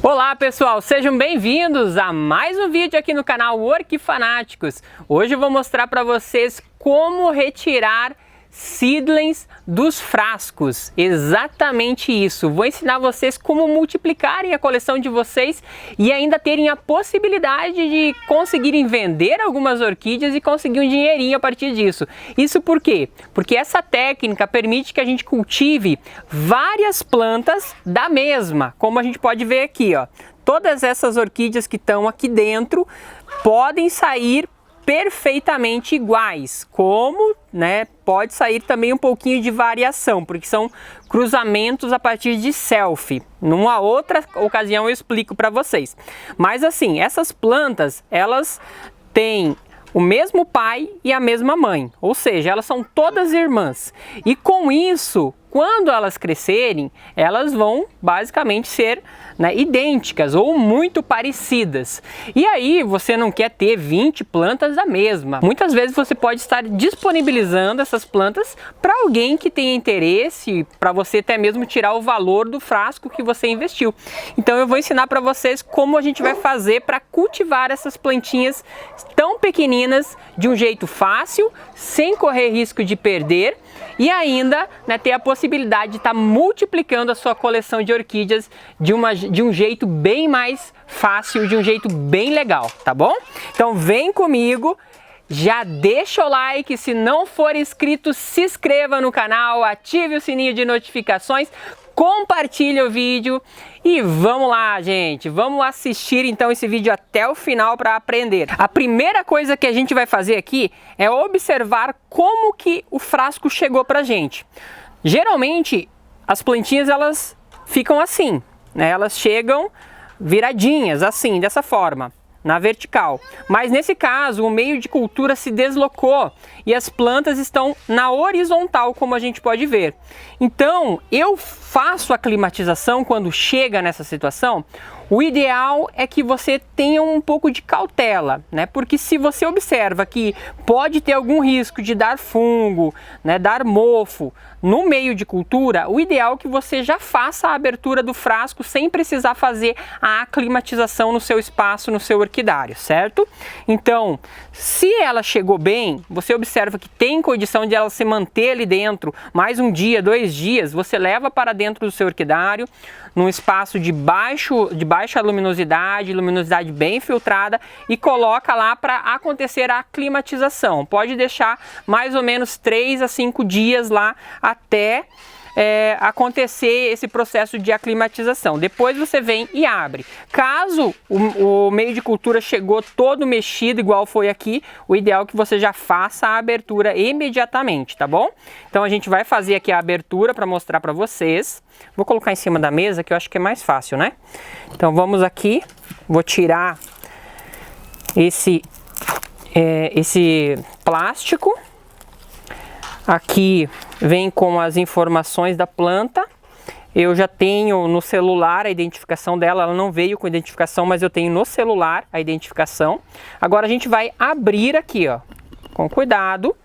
Olá pessoal, sejam bem-vindos a mais um vídeo aqui no canal Orquifanáticos. Hoje eu vou mostrar para vocês como retirar seedlings dos frascos, exatamente isso. Vou ensinar vocês como multiplicarem a coleção de vocês e ainda terem a possibilidade de conseguirem vender algumas orquídeas e conseguir um dinheirinho a partir disso. Isso por quê? Porque essa técnica permite que a gente cultive várias plantas da mesma, como a gente pode ver aqui, ó. Todas essas orquídeas que estão aqui dentro podem sair perfeitamente iguais, como, né, pode sair também um pouquinho de variação, porque são cruzamentos a partir de selfie. Numa outra ocasião eu explico para vocês. Mas assim, essas plantas, elas têm o mesmo pai e a mesma mãe, ou seja, elas são todas irmãs. E com isso, quando elas crescerem, elas vão basicamente ser, né, idênticas ou muito parecidas. E aí você não quer ter 20 plantas da mesma. Muitas vezes você pode estar disponibilizando essas plantas para alguém que tenha interesse, para você até mesmo tirar o valor do frasco que você investiu. Então eu vou ensinar para vocês como a gente vai fazer para cultivar essas plantinhas tão pequeninas de um jeito fácil, sem correr risco de perder e ainda, né, ter a possibilidade de estar multiplicando a sua coleção de orquídeas de um jeito bem mais fácil, de um jeito bem legal, tá bom? Então vem comigo, já deixa o like, se não for inscrito, se inscreva no canal, ative o sininho de notificações, compartilhe o vídeo e vamos lá, gente, vamos assistir então esse vídeo até o final para aprender. A primeira coisa que a gente vai fazer aqui é observar como que o frasco chegou pra gente. Geralmente as plantinhas elas ficam assim, né? Elas chegam viradinhas assim, dessa forma, na vertical. Mas nesse caso o meio de cultura se deslocou e as plantas estão na horizontal, como a gente pode ver. Então eu faço a climatização quando chega nessa situação. O ideal é que você tenha um pouco de cautela, né? Porque se você observa que pode ter algum risco de dar fungo, né, dar mofo no meio de cultura, o ideal é que você já faça a abertura do frasco sem precisar fazer a aclimatização no seu espaço, no seu orquidário, certo? Então, se ela chegou bem, você observa que tem condição de ela se manter ali dentro mais um dia, 2 dias, você leva para dentro do seu orquidário, num espaço de baixa luminosidade, luminosidade bem filtrada e coloca lá para acontecer a aclimatização. Pode deixar mais ou menos 3 a 5 dias lá até acontecer esse processo de aclimatização. Depois você vem e abre. Caso o meio de cultura chegou todo mexido, igual foi aqui, o ideal é que você já faça a abertura imediatamente, tá bom? Então a gente vai fazer aqui a abertura para mostrar para vocês. Vou colocar em cima da mesa que eu acho que é mais fácil, né? Então vamos aqui, vou tirar esse plástico. Aqui vem com as informações da planta. Eu já tenho no celular a identificação dela, ela não veio com identificação, mas eu tenho no celular a identificação. Agora a gente vai abrir aqui, ó, com cuidado.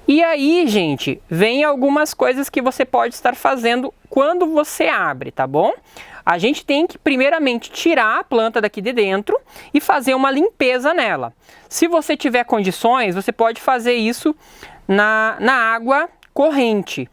E aí, gente, vem algumas coisas que você pode estar fazendo quando você abre, tá bom? A gente tem que primeiramente tirar a planta daqui de dentro e fazer uma limpeza nela. Se você tiver condições, você pode fazer isso na água corrente.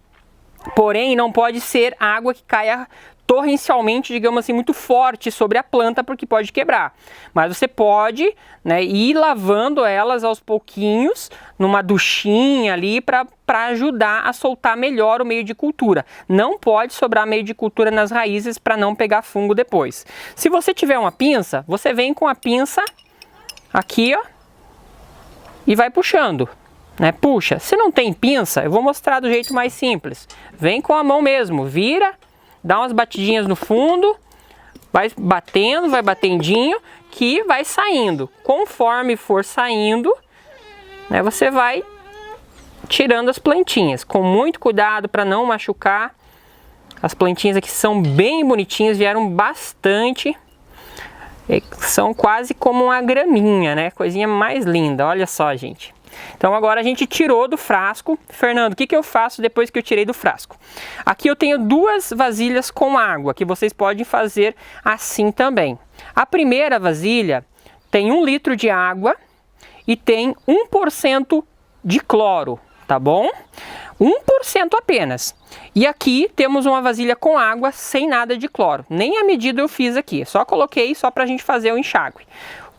Porém, não pode ser água que caia torrencialmente, digamos assim, muito forte sobre a planta, porque pode quebrar. Mas você pode, né, ir lavando elas aos pouquinhos, numa duchinha ali, para ajudar a soltar melhor o meio de cultura. Não pode sobrar meio de cultura nas raízes para não pegar fungo depois. Se você tiver uma pinça, você vem com a pinça aqui, ó, e vai puxando. Né, puxa. Se não tem pinça, eu vou mostrar do jeito mais simples. Vem com a mão mesmo, vira, dá umas batidinhas no fundo, vai batendo, vai batendinho, que vai saindo. Conforme for saindo, né, você vai tirando as plantinhas, com muito cuidado para não machucar. As plantinhas aqui são bem bonitinhas, vieram bastante. São quase como uma graminha, né? Coisinha mais linda, olha só, gente. Então agora a gente tirou do frasco. Fernando, o que eu faço depois que eu tirei do frasco? Aqui eu tenho 2 vasilhas com água, que vocês podem fazer assim também. A primeira vasilha tem 1 litro de água e tem 1% de cloro, tá bom? 1% apenas. E aqui temos uma vasilha com água sem nada de cloro. Nem a medida eu fiz aqui, só coloquei só para a gente fazer o enxágue.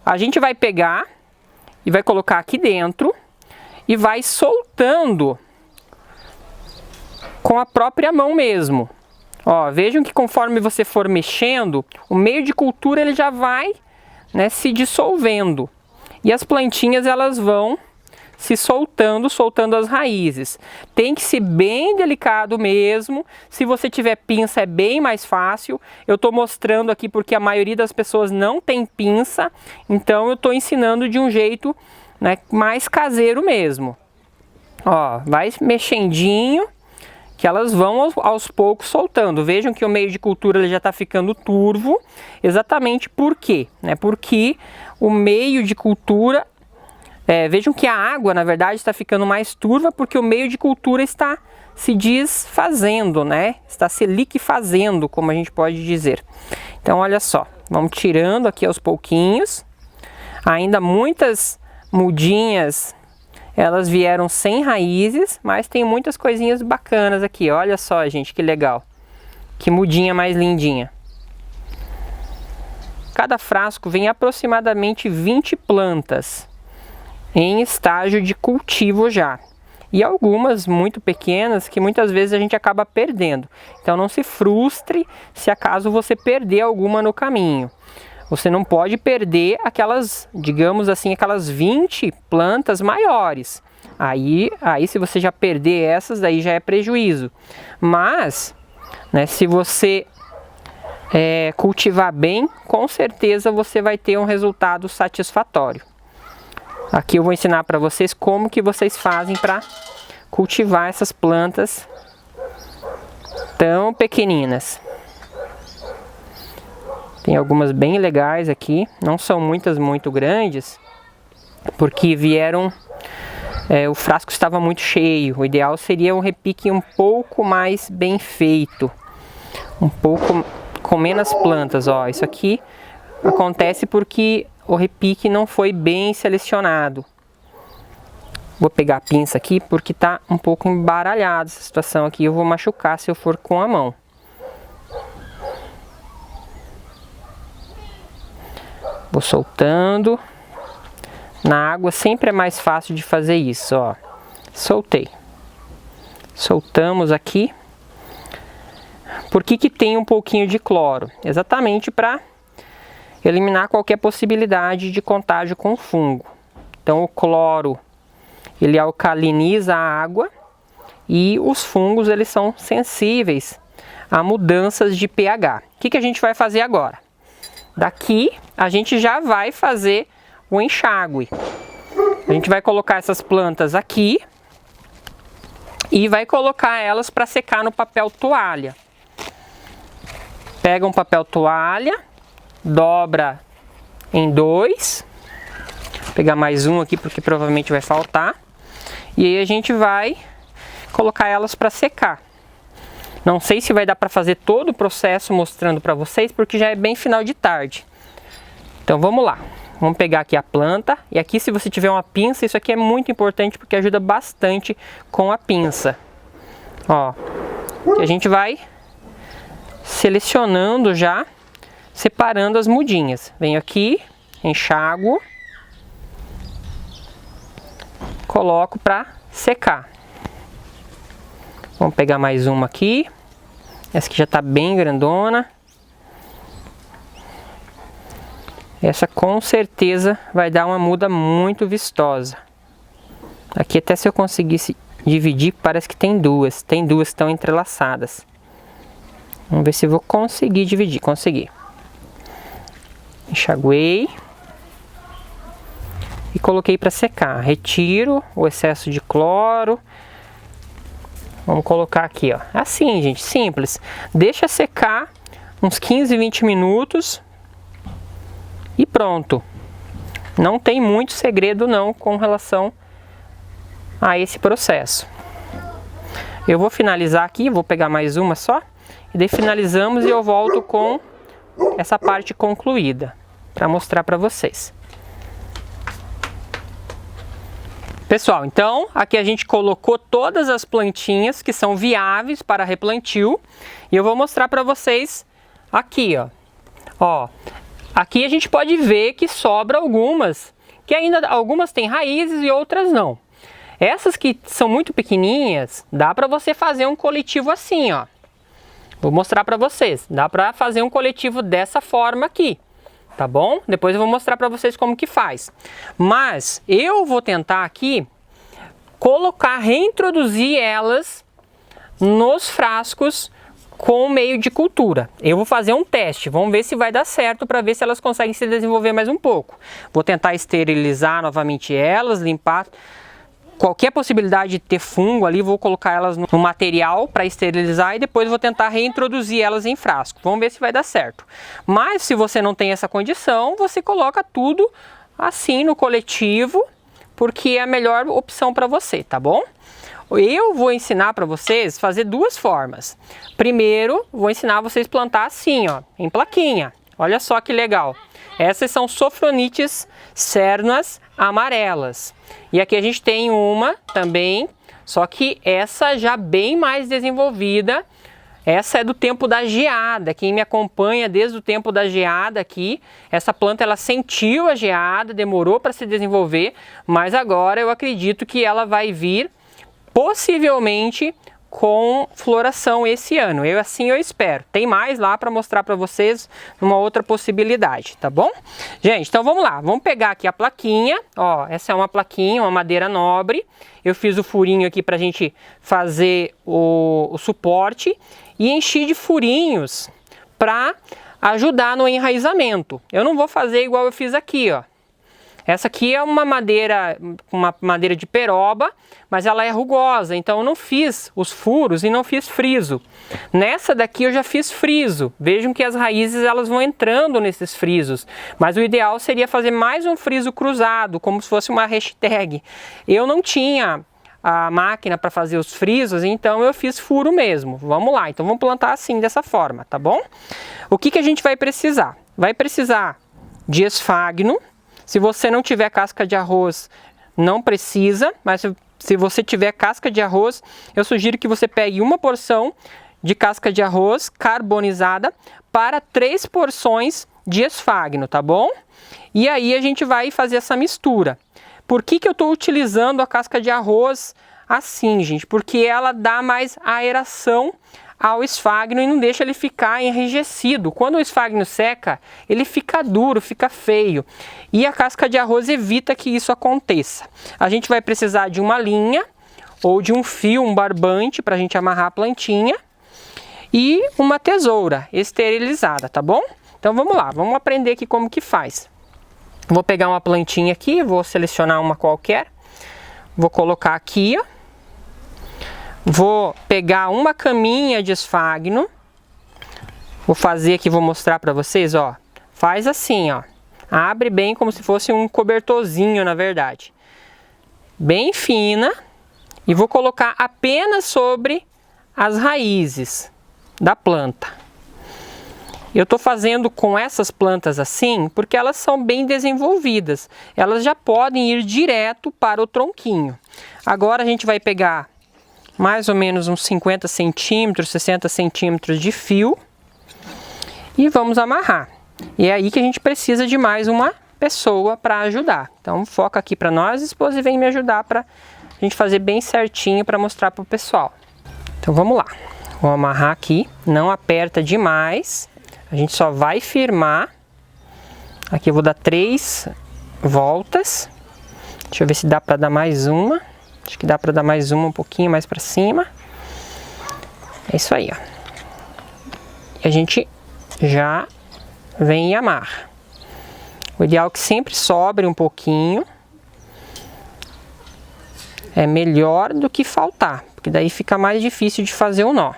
A gente vai pegar e vai colocar aqui dentro e vai soltando com a própria mão mesmo. Ó, vejam que conforme você for mexendo, o meio de cultura ele já vai, né, se dissolvendo. E as plantinhas elas vão se soltando as raízes. Tem que ser bem delicado mesmo. Se você tiver pinça é bem mais fácil. Eu estou mostrando aqui porque a maioria das pessoas não tem pinça. Então eu estou ensinando de um jeito, né, mais caseiro mesmo. Ó, vai mexendinho que elas vão aos poucos soltando. Vejam que o meio de cultura ele já está ficando turvo. Exatamente por quê? Porque o meio de cultura... vejam que a água, na verdade, está ficando mais turva porque o meio de cultura está se desfazendo, né? Está se liquefazendo, como a gente pode dizer. Então, olha só, vamos tirando aqui aos pouquinhos. Ainda muitas mudinhas, elas vieram sem raízes, mas tem muitas coisinhas bacanas aqui. Olha só, gente, que legal. Que mudinha mais lindinha. Cada frasco vem aproximadamente 20 plantas em estágio de cultivo já. E algumas muito pequenas que muitas vezes a gente acaba perdendo. Então não se frustre se acaso você perder alguma no caminho. Você não pode perder aquelas, digamos assim, aquelas 20 plantas maiores. Aí se você já perder essas, daí já é prejuízo. Mas, né, se você cultivar bem, com certeza você vai ter um resultado satisfatório. Aqui eu vou ensinar para vocês como que vocês fazem para cultivar essas plantas tão pequeninas. Tem algumas bem legais aqui, não são muitas muito grandes, porque vieram, o frasco estava muito cheio. O ideal seria um repique um pouco mais bem feito, um pouco com menos plantas. Ó, isso aqui acontece porque o repique não foi bem selecionado. Vou pegar a pinça aqui porque está um pouco embaralhada essa situação aqui. Eu vou machucar se eu for com a mão. Vou soltando. Na água sempre é mais fácil de fazer isso, ó. Soltei. Soltamos aqui. Por que tem um pouquinho de cloro? Exatamente para eliminar qualquer possibilidade de contágio com fungo. Então o cloro, ele alcaliniza a água e os fungos eles são sensíveis a mudanças de pH. O que a gente vai fazer agora? Daqui a gente já vai fazer o enxágue. A gente vai colocar essas plantas aqui e vai colocar elas para secar no papel toalha. Pega um papel toalha, dobra em 2. Vou pegar mais um aqui porque provavelmente vai faltar. E aí a gente vai colocar elas para secar. Não sei se vai dar para fazer todo o processo mostrando para vocês, porque já é bem final de tarde. Então vamos lá. Vamos pegar aqui a planta. E aqui, se você tiver uma pinça, isso aqui é muito importante porque ajuda bastante com a pinça. Ó, que a gente vai selecionando já, separando as mudinhas. Venho aqui, enxago, coloco para secar. Vamos pegar mais uma aqui. Essa aqui já está bem grandona. Essa com certeza vai dar uma muda muito vistosa. Aqui até se eu conseguisse dividir, parece que tem duas. Tem duas que estão entrelaçadas. Vamos ver se eu vou conseguir dividir. Consegui. Enxaguei. E coloquei para secar. Retiro o excesso de cloro. Vamos colocar aqui, ó. Assim, gente, simples. Deixa secar uns 15, 20 minutos. E pronto. Não tem muito segredo não com relação a esse processo. Eu vou finalizar aqui, vou pegar mais uma só, e daí finalizamos e eu volto com essa parte concluída, para mostrar para vocês. Pessoal, então aqui a gente colocou todas as plantinhas que são viáveis para replantio, e eu vou mostrar para vocês aqui, ó. Aqui a gente pode ver que sobra algumas, que ainda algumas têm raízes e outras não. Essas que são muito pequenininhas, dá para você fazer um coletivo assim, ó. Vou mostrar para vocês. Dá para fazer um coletivo dessa forma aqui, tá bom? Depois eu vou mostrar para vocês como que faz. Mas eu vou tentar aqui reintroduzir elas nos frascos com meio de cultura. Eu vou fazer um teste, vamos ver se vai dar certo para ver se elas conseguem se desenvolver mais um pouco. Vou tentar esterilizar novamente elas, limpar. Qualquer possibilidade de ter fungo ali, vou colocar elas no material para esterilizar e depois vou tentar reintroduzir elas em frasco. Vamos ver se vai dar certo. Mas se você não tem essa condição, você coloca tudo assim no coletivo, porque é a melhor opção para você, tá bom? Eu vou ensinar para vocês fazer duas formas. Primeiro, vou ensinar vocês a plantar assim, ó, em plaquinha. Olha só que legal. Essas são Sophronites cernas amarelas. E aqui a gente tem uma também, só que essa já bem mais desenvolvida. Essa é do tempo da geada. Quem me acompanha desde o tempo da geada aqui, essa planta ela sentiu a geada, demorou para se desenvolver, mas agora eu acredito que ela vai vir possivelmente com floração esse ano. Assim eu espero. Tem mais lá para mostrar para vocês numa outra possibilidade, tá bom? Gente, então vamos lá. Vamos pegar aqui a plaquinha. Ó, essa é uma plaquinha, uma madeira nobre. Eu fiz o furinho aqui para a gente fazer o suporte e enchi de furinhos para ajudar no enraizamento. Eu não vou fazer igual eu fiz aqui, ó. Essa aqui é uma madeira de peroba, mas ela é rugosa, então eu não fiz os furos e não fiz friso. Nessa daqui eu já fiz friso. Vejam que as raízes elas vão entrando nesses frisos, mas o ideal seria fazer mais um friso cruzado, como se fosse uma hashtag. Eu não tinha a máquina para fazer os frisos, então eu fiz furo mesmo. Vamos lá, então vamos plantar assim, dessa forma, tá bom? O que a gente vai precisar? Vai precisar de esfagno. Se você não tiver casca de arroz, não precisa, mas se você tiver casca de arroz, eu sugiro que você pegue uma porção de casca de arroz carbonizada para 3 porções de esfagno, tá bom? E aí a gente vai fazer essa mistura. Por que eu estou utilizando a casca de arroz assim, gente? Porque ela dá mais aeração ao esfagno e não deixa ele ficar enrijecido. Quando o esfagno seca, ele fica duro, fica feio. E a casca de arroz evita que isso aconteça. A gente vai precisar de uma linha ou de um fio, um barbante para a gente amarrar a plantinha e uma tesoura esterilizada, tá bom? Então vamos lá, vamos aprender aqui como que faz. Vou pegar uma plantinha aqui, vou selecionar uma qualquer, vou colocar aqui, ó. Vou pegar uma caminha de esfagno, vou fazer aqui, vou mostrar para vocês, ó. Faz assim, ó. Abre bem como se fosse um cobertorzinho, na verdade. Bem fina. E vou colocar apenas sobre as raízes da planta. Eu estou fazendo com essas plantas assim, porque elas são bem desenvolvidas. Elas já podem ir direto para o tronquinho. Agora a gente vai pegar mais ou menos uns 50 centímetros, 60 centímetros de fio e vamos amarrar. E é aí que a gente precisa de mais uma pessoa para ajudar. Então foca aqui para nós, esposa, e vem me ajudar para a gente fazer bem certinho para mostrar para o pessoal. Então vamos lá. Vou amarrar aqui, não aperta demais. A gente só vai firmar. Aqui eu vou dar 3 voltas. Deixa eu ver se dá para dar mais uma. Acho que dá para dar mais uma, um pouquinho mais para cima. É isso aí, ó. E a gente já vem e amarra. O ideal é que sempre sobre um pouquinho. É melhor do que faltar, porque daí fica mais difícil de fazer o nó.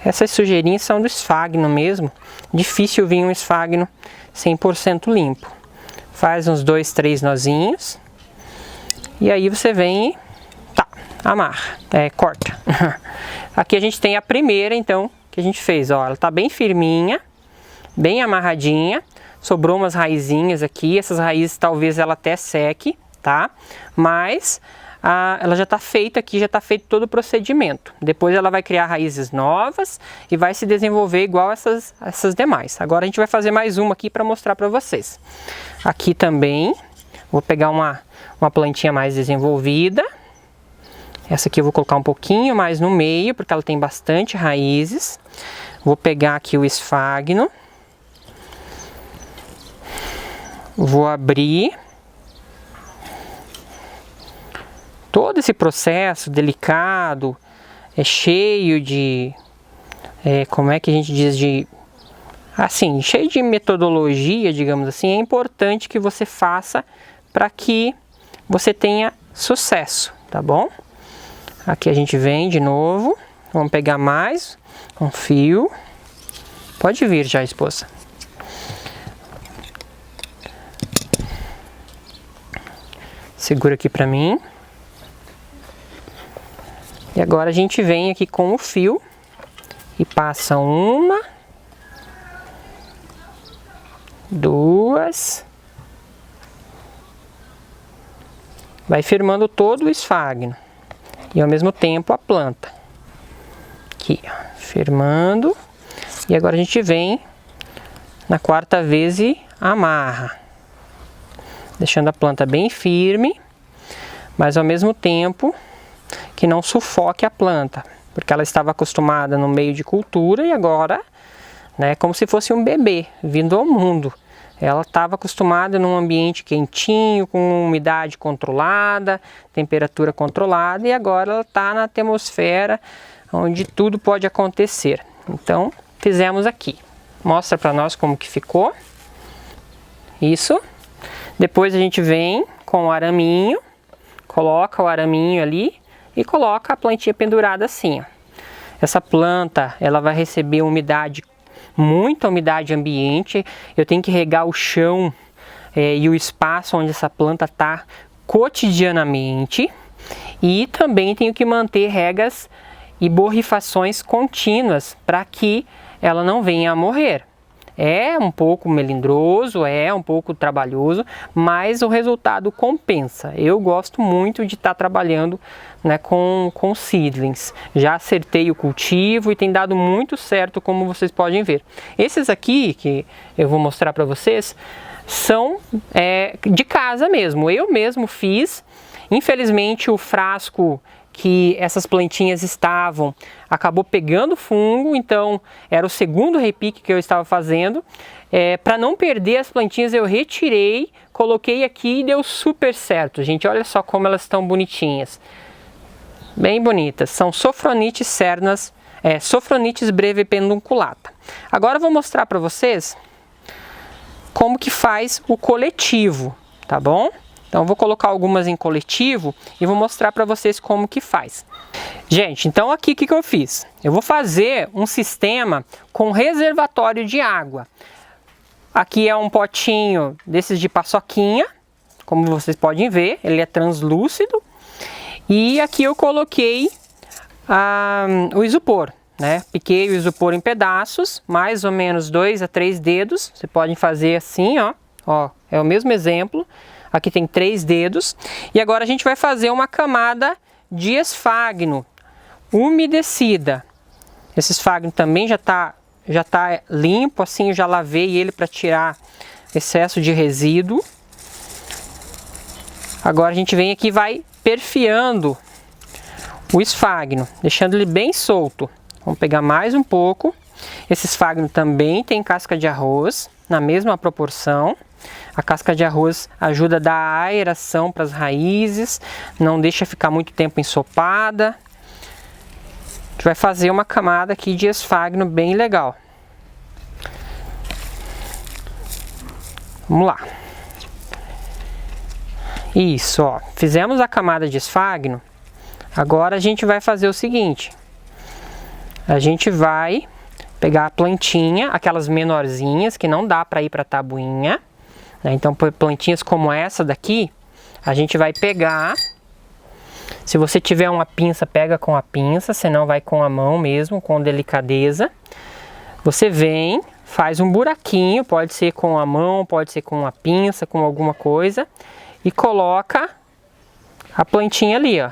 Essas sujeirinhas são do esfagno mesmo. Difícil vir um esfagno 100% limpo. Faz uns 2, 3 nozinhos. E aí você vem e amarra, corta. Aqui a gente tem a primeira, então, que a gente fez, ó, ela tá bem firminha, bem amarradinha, sobrou umas raizinhas aqui, essas raízes talvez ela até seque, tá? Mas ela já tá feita aqui, já tá feito todo o procedimento. Depois ela vai criar raízes novas e vai se desenvolver igual essas demais. Agora a gente vai fazer mais uma aqui para mostrar para vocês. Aqui também, vou pegar uma plantinha mais desenvolvida. Essa aqui eu vou colocar um pouquinho mais no meio, porque ela tem bastante raízes. Vou pegar aqui o esfagno. Vou abrir. Todo esse processo delicado, cheio de... como é que a gente diz? Cheio de metodologia, digamos assim. É importante que você faça para que você tenha sucesso, tá bom? Aqui a gente vem de novo, vamos pegar mais um fio, pode vir já, esposa. Segura aqui pra mim. E agora a gente vem aqui com o fio e passa uma, duas, vai firmando todo o esfagno. E ao mesmo tempo a planta. Aqui, ó, firmando. E agora a gente vem na quarta vez e amarra. Deixando a planta bem firme, mas ao mesmo tempo que não sufoque a planta. Porque ela estava acostumada no meio de cultura e agora, né, como se fosse um bebê vindo ao mundo. Ela estava acostumada num ambiente quentinho, com umidade controlada, temperatura controlada, e agora ela está na atmosfera onde tudo pode acontecer. Então, fizemos aqui. Mostra para nós como que ficou. Isso. Depois a gente vem com o araminho, coloca o araminho ali e coloca a plantinha pendurada assim, ó. Essa planta, ela vai receber umidade, muita umidade ambiente. Eu tenho que regar o chão e o espaço onde essa planta está cotidianamente. E também tenho que manter regas e borrifações contínuas para que ela não venha a morrer. É um pouco melindroso, é um pouco trabalhoso, mas o resultado compensa. Eu gosto muito de estar trabalhando, né, com seedlings. Já acertei o cultivo e tem dado muito certo, como vocês podem ver. Esses aqui, que eu vou mostrar para vocês, são de casa mesmo. Eu mesmo fiz. Infelizmente o frasco que essas plantinhas estavam acabou pegando fungo, então era o segundo repique que eu estava fazendo. Para não perder as plantinhas eu retirei, coloquei aqui e deu super certo, gente. Olha só como elas estão bonitinhas, bem bonitas. São Sophronitis cernas, Sophronitis breve pedunculata. Agora eu vou mostrar para vocês como que faz o coletivo, tá bom? Então, eu vou colocar algumas em coletivo e vou mostrar para vocês como que faz. Gente, então aqui o que eu fiz? Eu vou fazer um sistema com reservatório de água. Aqui é um potinho desses de paçoquinha, como vocês podem ver, ele é translúcido. E aqui eu coloquei o isopor, né? Piquei o isopor em pedaços, mais ou menos 2 a 3 dedos. Vocês podem fazer assim, ó, é o mesmo exemplo. Aqui tem 3 dedos. E agora a gente vai fazer uma camada de esfagno umedecida. Esse esfagno também já tá limpo, assim, eu já lavei ele para tirar excesso de resíduo. Agora a gente vem aqui e vai perfiando o esfagno, deixando ele bem solto. Vamos pegar mais um pouco. Esse esfagno também tem casca de arroz, na mesma proporção. A casca de arroz ajuda a dar aeração para as raízes, não deixa ficar muito tempo ensopada. A gente vai fazer uma camada aqui de esfagno bem legal. Vamos lá. Isso, ó. Fizemos a camada de esfagno. Agora a gente vai fazer o seguinte. A gente vai pegar a plantinha, aquelas menorzinhas que não dá para ir para a tabuinha. Então, plantinhas como essa daqui, a gente vai pegar Se você tiver uma pinça, pega com a pinça, senão vai com a mão mesmo, com delicadeza. Você vem, faz um buraquinho, pode ser com a mão, pode ser com uma pinça, com alguma coisa, e coloca a plantinha ali, ó.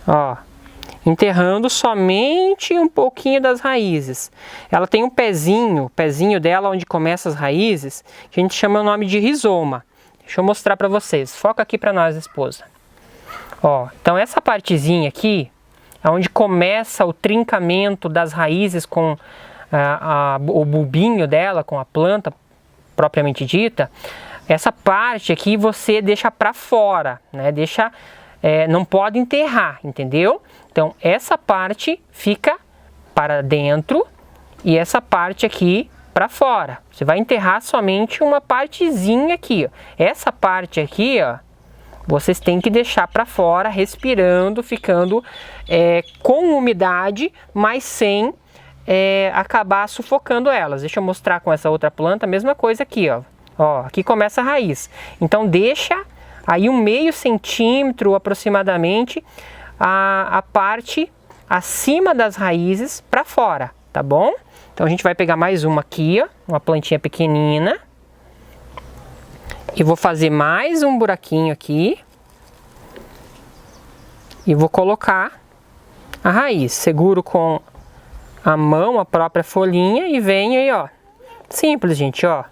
Ó, enterrando somente um pouquinho das raízes. Ela tem um pezinho, o pezinho dela onde começa as raízes, que a gente chama o nome de rizoma. Deixa eu mostrar para vocês. Foca aqui para nós, esposa. Ó, então essa partezinha aqui, é onde começa o trincamento das raízes com o bulbinho dela, com a planta propriamente dita. Essa parte aqui você deixa para fora, né? Não pode enterrar, entendeu? Então essa parte fica para dentro e essa parte aqui para fora. Você vai enterrar somente uma partezinha aqui, ó. Essa parte aqui, ó, vocês têm que deixar para fora, respirando, ficando com umidade, mas sem acabar sufocando elas. Deixa eu mostrar com essa outra planta, a mesma coisa aqui, ó. Ó, aqui começa a raiz. Então deixa aí 1/2 centímetro aproximadamente a parte acima das raízes para fora, tá bom? Então a gente vai pegar mais uma aqui, ó, uma plantinha pequenina. E vou fazer mais um buraquinho aqui. E vou colocar a raiz. Seguro com a mão a própria folhinha e venho aí, ó. Simples, gente, ó.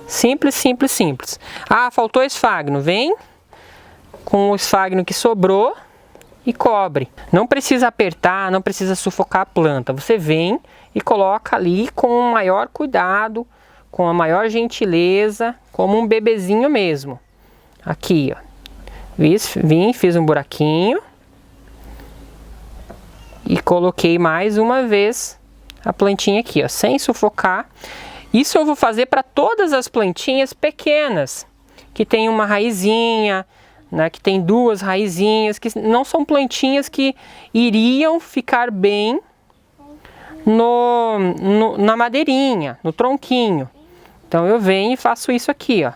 Simples, simples, simples. Ah, faltou esfagno. Vem com o esfagno que sobrou e cobre. Não precisa apertar, não precisa sufocar a planta. Você vem e coloca ali com o maior cuidado, com a maior gentileza, como um bebezinho mesmo. Aqui, ó. Vim, fiz um buraquinho. E coloquei mais uma vez a plantinha aqui, ó, sem sufocar. Isso eu vou fazer para todas as plantinhas pequenas, que tem uma raizinha, né, que tem 2 raizinhas, que não são plantinhas que iriam ficar bem na madeirinha, no tronquinho. Então eu venho e faço isso aqui, ó.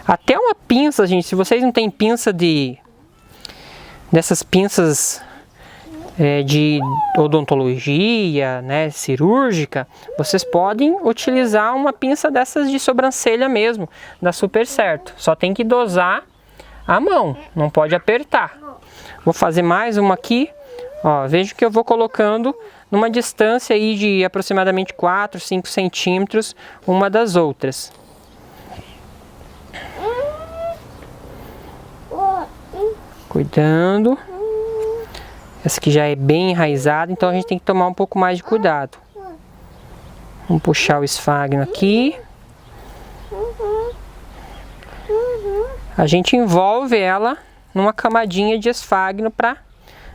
Até uma pinça, gente, se vocês não têm pinça dessas pinças de odontologia, né, cirúrgica, vocês podem utilizar uma pinça dessas de sobrancelha mesmo, dá super certo. Só tem que dosar a mão, não pode apertar. Vou fazer mais uma aqui, ó, vejo que eu vou colocando numa distância aí de aproximadamente 4, 5 centímetros uma das outras. Cuidando. Essa aqui já é bem enraizada, então a gente tem que tomar um pouco mais de cuidado. Vamos puxar o esfagno aqui. A gente envolve ela numa camadinha de esfagno para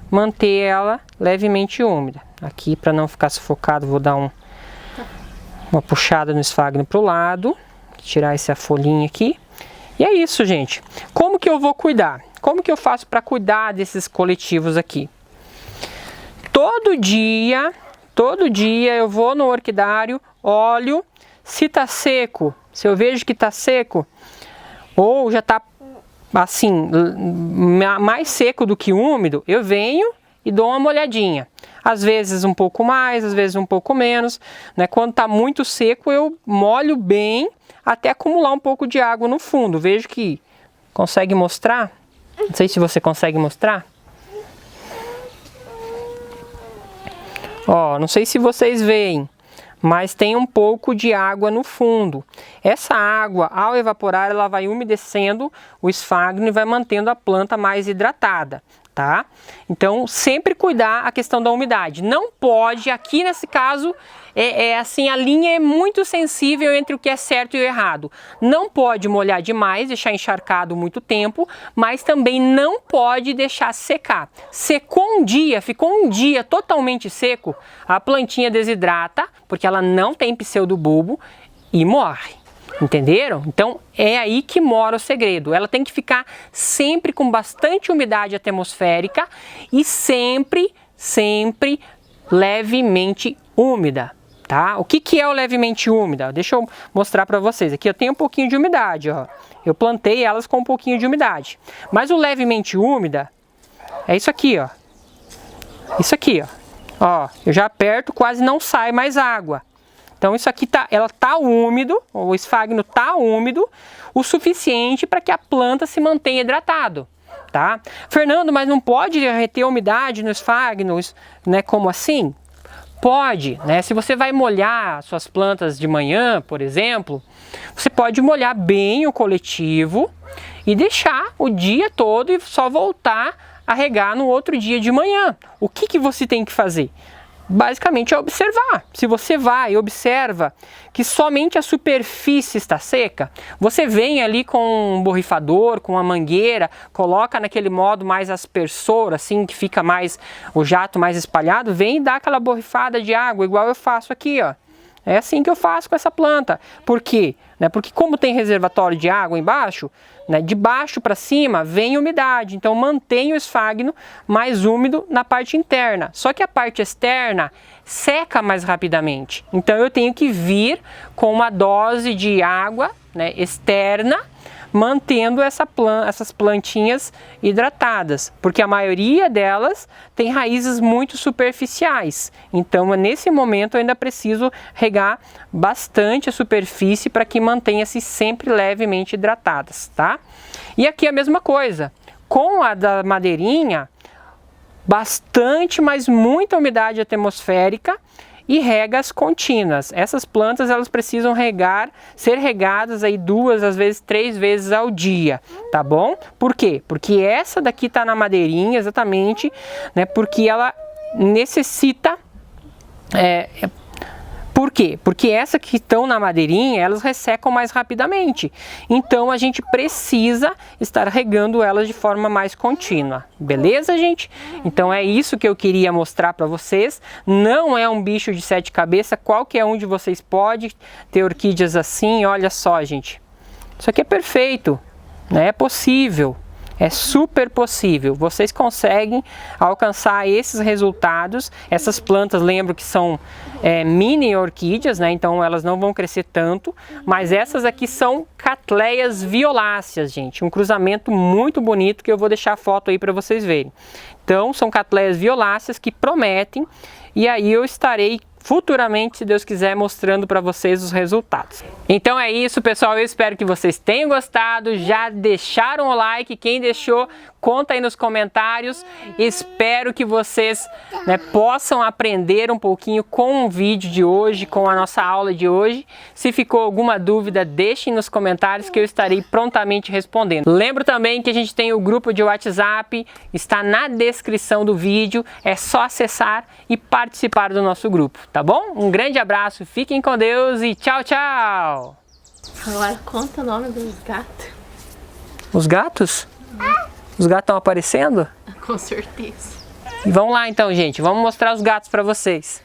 manter ela levemente úmida. Aqui, para não ficar sufocado, vou dar uma puxada no esfagno para o lado. Tirar essa folhinha aqui. E é isso, gente. Como que eu vou cuidar? Como que eu faço para cuidar desses coletivos aqui? Todo dia eu vou no orquidário, olho, se tá seco, se eu vejo que tá seco, ou já tá assim, mais seco do que úmido, eu venho e dou uma olhadinha. Às vezes um pouco mais, às vezes um pouco menos, né? Quando tá muito seco, eu molho bem até acumular um pouco de água no fundo. Vejo que consegue mostrar, não sei se você consegue mostrar. Ó, não sei se vocês veem, mas tem um pouco de água no fundo. Essa água, ao evaporar, ela vai umedecendo o esfagno e vai mantendo a planta mais hidratada, tá? Então, sempre cuidar a questão da umidade. Não pode, aqui nesse caso, assim, a linha é muito sensível entre o que é certo e o errado. Não pode molhar demais, deixar encharcado muito tempo, mas também não pode deixar secar. Secou um dia, ficou um dia totalmente seco, a plantinha desidrata, porque ela não tem pseudobulbo e morre. Entenderam? Então é aí que mora o segredo. Ela tem que ficar sempre com bastante umidade atmosférica e sempre levemente úmida. tá? O que é o levemente úmida? Deixa eu mostrar para vocês. Aqui eu tenho um pouquinho de umidade, ó. Eu plantei elas com um pouquinho de umidade. Mas o levemente úmida é isso aqui, ó. Isso aqui, ó. Ó, eu já aperto, quase não sai mais água. Então isso aqui ela tá úmido, o esfagno tá úmido o suficiente para que a planta se mantenha hidratado, tá? Fernando, mas não pode reter umidade no esfagno, né? Como assim? Pode, né? Se você vai molhar suas plantas de manhã, por exemplo, você pode molhar bem o coletivo e deixar o dia todo e só voltar a regar no outro dia de manhã. O que você tem que fazer? Basicamente é observar. Se você vai e observa que somente a superfície está seca, você vem ali com um borrifador, com uma mangueira, coloca naquele modo mais aspersor, assim, que fica mais o jato mais espalhado, vem e dá aquela borrifada de água, igual eu faço aqui, ó. É assim que eu faço com essa planta. Por quê? Porque como tem reservatório de água embaixo, de baixo para cima vem umidade, então mantém o esfagno mais úmido na parte interna. Só que a parte externa seca mais rapidamente. Então eu tenho que vir com uma dose de água, externa, mantendo essas plantinhas hidratadas, porque a maioria delas tem raízes muito superficiais. Então, nesse momento, eu ainda preciso regar bastante a superfície para que mantenha-se sempre levemente hidratadas, tá? E aqui a mesma coisa, com a da madeirinha, bastante, mas muita umidade atmosférica e regas contínuas. Essas plantas elas precisam ser regadas aí 2, às vezes 3 vezes ao dia, tá bom? Por quê? Porque essa daqui tá na madeirinha exatamente, porque ela necessita... Por quê? Porque essas que estão na madeirinha, elas ressecam mais rapidamente. Então a gente precisa estar regando elas de forma mais contínua. Beleza, gente? Então é isso que eu queria mostrar para vocês. Não é um bicho de 7 cabeças. Qualquer um de vocês pode ter orquídeas assim. Olha só, gente. Isso aqui é perfeito. É possível. É super possível, vocês conseguem alcançar esses resultados. Essas plantas, lembro que são mini orquídeas, então elas não vão crescer tanto, mas essas aqui são catleias violáceas, gente. Um cruzamento muito bonito que eu vou deixar a foto aí para vocês verem. Então são catleias violáceas que prometem, e aí eu estarei futuramente, se Deus quiser, mostrando para vocês os resultados. Então é isso, pessoal, eu espero que vocês tenham gostado, já deixaram o like, quem deixou, conta aí nos comentários. Espero que vocês possam aprender um pouquinho com o vídeo de hoje, com a nossa aula de hoje. Se ficou alguma dúvida, deixem nos comentários que eu estarei prontamente respondendo. Lembro também que a gente tem o grupo de WhatsApp, está na descrição do vídeo, é só acessar e participar do nosso grupo, tá bom? Um grande abraço, fiquem com Deus e tchau, tchau! Agora conta o nome dos gatos. Os gatos? Os gatos estão aparecendo? Com certeza. E vamos lá então, gente. Vamos mostrar os gatos para vocês.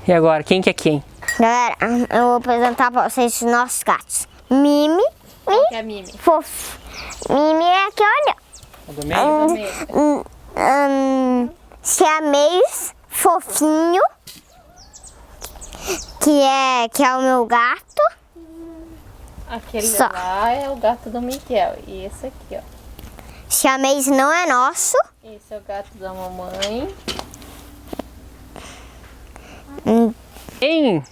E agora, quem que é quem? Galera, eu vou apresentar para vocês os nossos gatos. Mimi. Qual que é a Mimi? Fofo. Mimi é aqui, olha. O do meio? Siamês, fofinho. Que é o meu gato. Aquele Só. lá é o gato do Miguel. E esse aqui, ó. Siamês não é nosso. Esse é o gato da mamãe. Quem?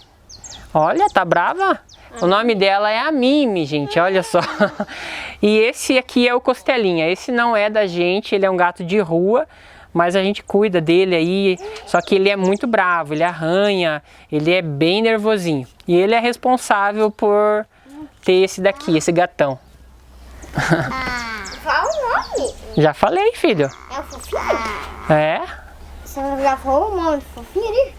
Olha, tá brava? O nome dela é a Mimi, gente, olha só. E esse aqui é o Costelinha. Esse não é da gente, ele é um gato de rua, mas a gente cuida dele aí. Só que ele é muito bravo, ele arranha, ele é bem nervosinho. E ele é responsável por ter esse daqui, esse gatão. Fala o nome. Já falei, filho. É o fofinho? É? Você já falou o nome do fofinho ali?